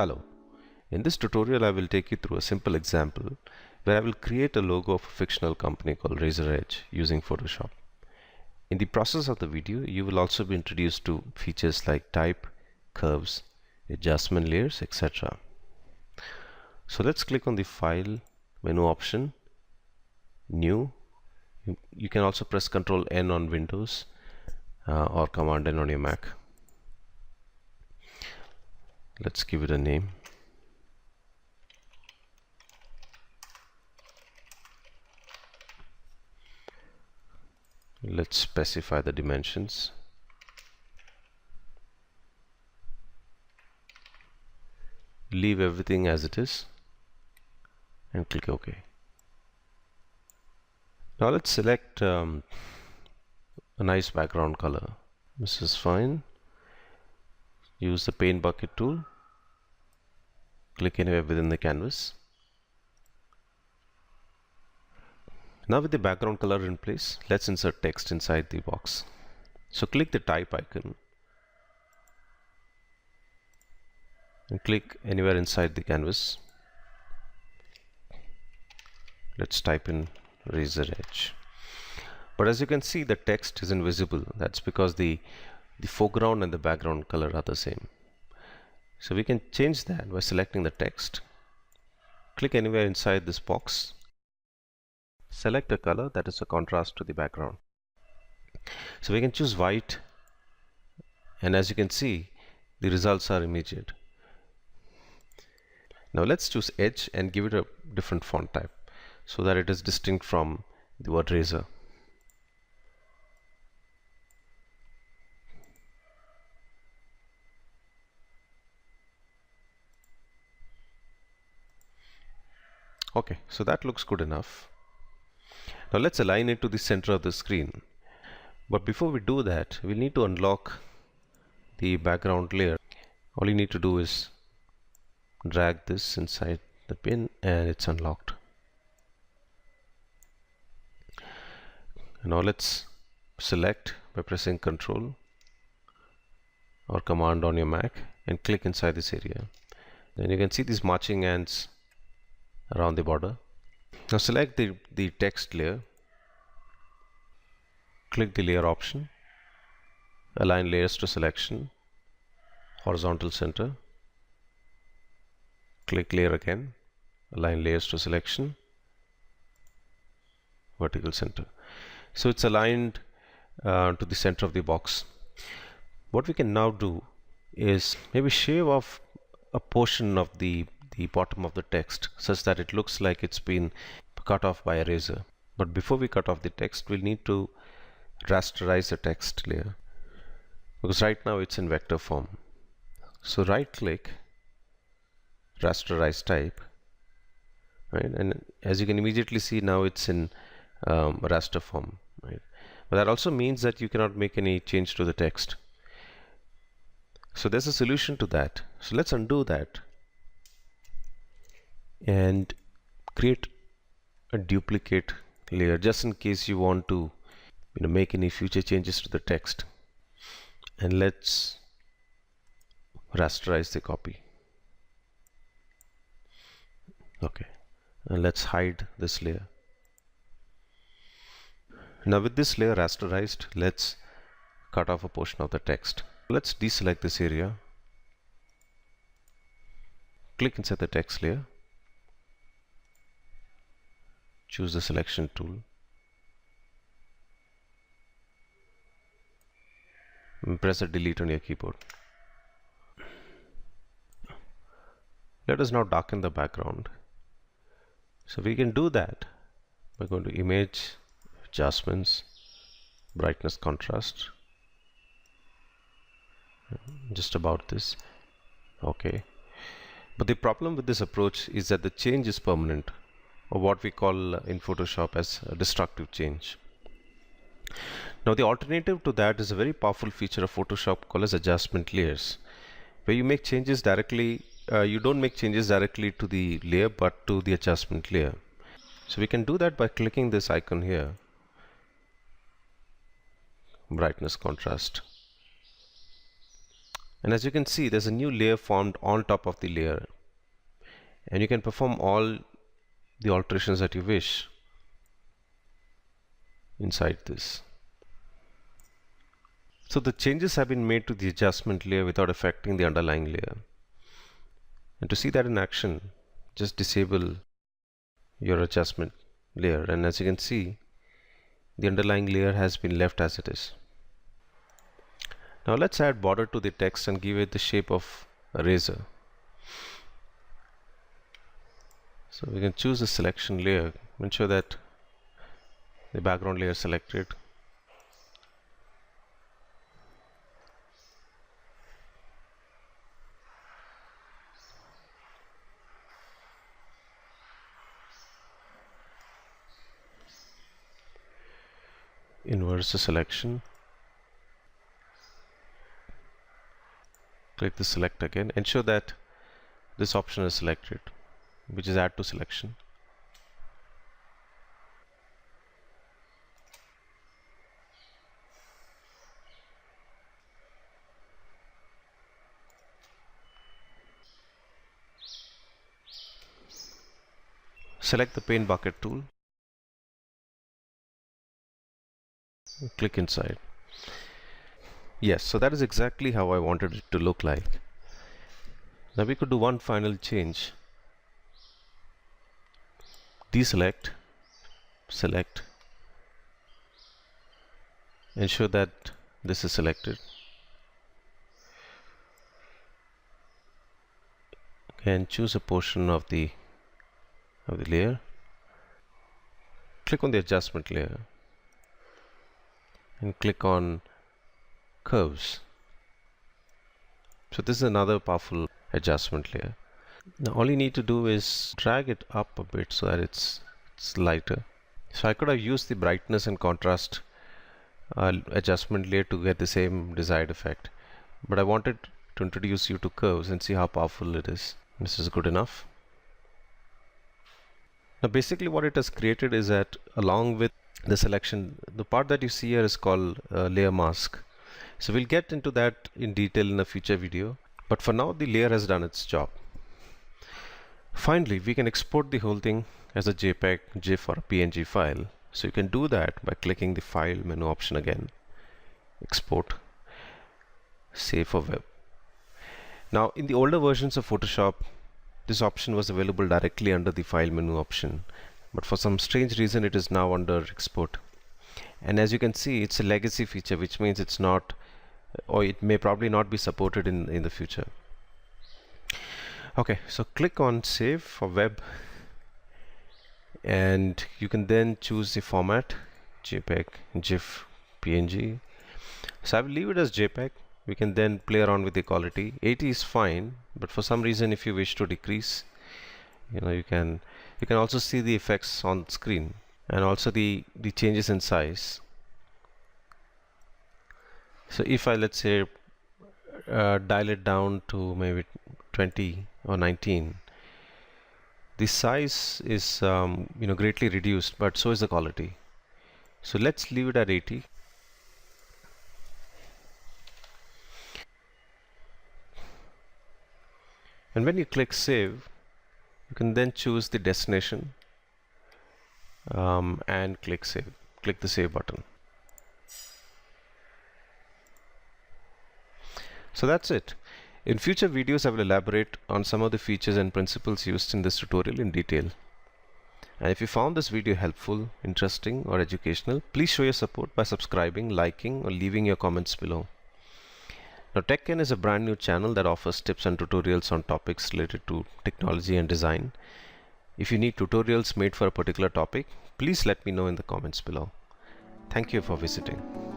Hello. In this tutorial, I will take you through a simple example where I will create a logo of a fictional company called Razor Edge using Photoshop. In the process of the video, you will also be introduced to features like type, curves, adjustment layers, etc. So let's click on the File menu option, New. You can also press Ctrl N on Windows or Command N on your Mac. Let's give it a name. Let's specify the dimensions. Leave everything as it is and click OK. Now let's select a nice background color. This is fine. Use the paint bucket tool. Click anywhere within the canvas. Now with the background color in place, let's insert text inside the box. So click the type icon and click anywhere inside the canvas. Let's type in Razor Edge. But as you can see, the text isn't visible. That's because the foreground and the background color are the same. So we can change that by selecting the text. Click anywhere inside this box. Select a color that is a contrast to the background. So we can choose white, and as you can see, the results are immediate. Now let's choose Edge and give it a different font type so that it is distinct from the word razor. Okay, so that looks good enough. Now let's align it to the center of the screen. But before we do that, we'll need to unlock the background layer. All you need to do is drag this inside the pin and it's unlocked. Now let's select by pressing Ctrl or Command on your Mac and click inside this area. Then you can see these marching ants around the border. Now select the text layer, click the layer option, align layers to selection, horizontal center, click layer again, align layers to selection, vertical center. So it's aligned to the center of the box. What we can now do is maybe shave off a portion of the bottom of the text such that it looks like it's been cut off by a razor. But before we cut off the text, we'll need to rasterize the text layer because right now it's in vector form. So right click, rasterize type, right? And as you can immediately see, now it's in raster form, right? But that also means that you cannot make any change to the text. So there's a solution to that. So let's undo that and create a duplicate layer just in case you want to make any future changes to the text. And let's rasterize the copy. Okay, and let's hide this layer. Now with this layer rasterized, let's cut off a portion of the text. Let's deselect this area, click inside the text layer, choose the selection tool, and press a delete on your keyboard. Let us now darken the background. So we can do that by going to Image, Adjustments, Brightness, Contrast, just about this. Okay. But the problem with this approach is that the change is permanent, or what we call in Photoshop as a destructive change. Now the alternative to that is a very powerful feature of Photoshop called as adjustment layers, where you make changes directly. You don't make changes directly to the layer but to the adjustment layer. So we can do that by clicking this icon here, brightness, contrast, And as you can see, there's a new layer formed on top of the layer, and you can perform all the alterations that you wish inside this. So the changes have been made to the adjustment layer without affecting the underlying layer. And to see that in action, just disable your adjustment layer, and as you can see, the underlying layer has been left as it is. Now let's add border to the text and give it the shape of a razor. So we can choose the selection layer, ensure that the background layer is selected. Inverse the selection. Click the select again. Ensure that this option is selected, which is add to selection. Select the paint bucket tool. Click inside. Yes, so that is exactly how I wanted it to look like. Now we could do one final change. Deselect, select, ensure that this is selected. And choose a portion of the layer. Click on the adjustment layer and click on curves. So this is another powerful adjustment layer. Now all you need to do is drag it up a bit so that it's lighter. So I could have used the brightness and contrast adjustment layer to get the same desired effect, but I wanted to introduce you to curves and see how powerful it is. This is good enough. Now basically what it has created is that along with the selection, the part that you see here is called layer mask. So we'll get into that in detail in a future video, but for now the layer has done its job. Finally, we can export the whole thing as a JPEG, GIF or a PNG file. So you can do that by clicking the file menu option again, export, save for web. Now in the older versions of Photoshop, this option was available directly under the file menu option, but for some strange reason it is now under export. And as you can see, it's a legacy feature, which means it's not, or it may probably not be supported in the future. Okay, so click on save for web, and you can then choose the format, JPEG, GIF, PNG. So I will leave it as JPEG. We can then play around with the quality. 80 is fine, but for some reason if you wish to decrease, you can also see the effects on screen and also the changes in size. So if I, let's say, dial it down to maybe 20 or 19, the size is greatly reduced, but so is the quality. So let's leave it at 80. And when you click save, you can then choose the destination and click save. Click the save button. So that's it. In future videos, I will elaborate on some of the features and principles used in this tutorial in detail. And if you found this video helpful, interesting, or educational, please show your support by subscribing, liking, or leaving your comments below. Now, TechKen is a brand new channel that offers tips and tutorials on topics related to technology and design. If you need tutorials made for a particular topic, please let me know in the comments below. Thank you for visiting.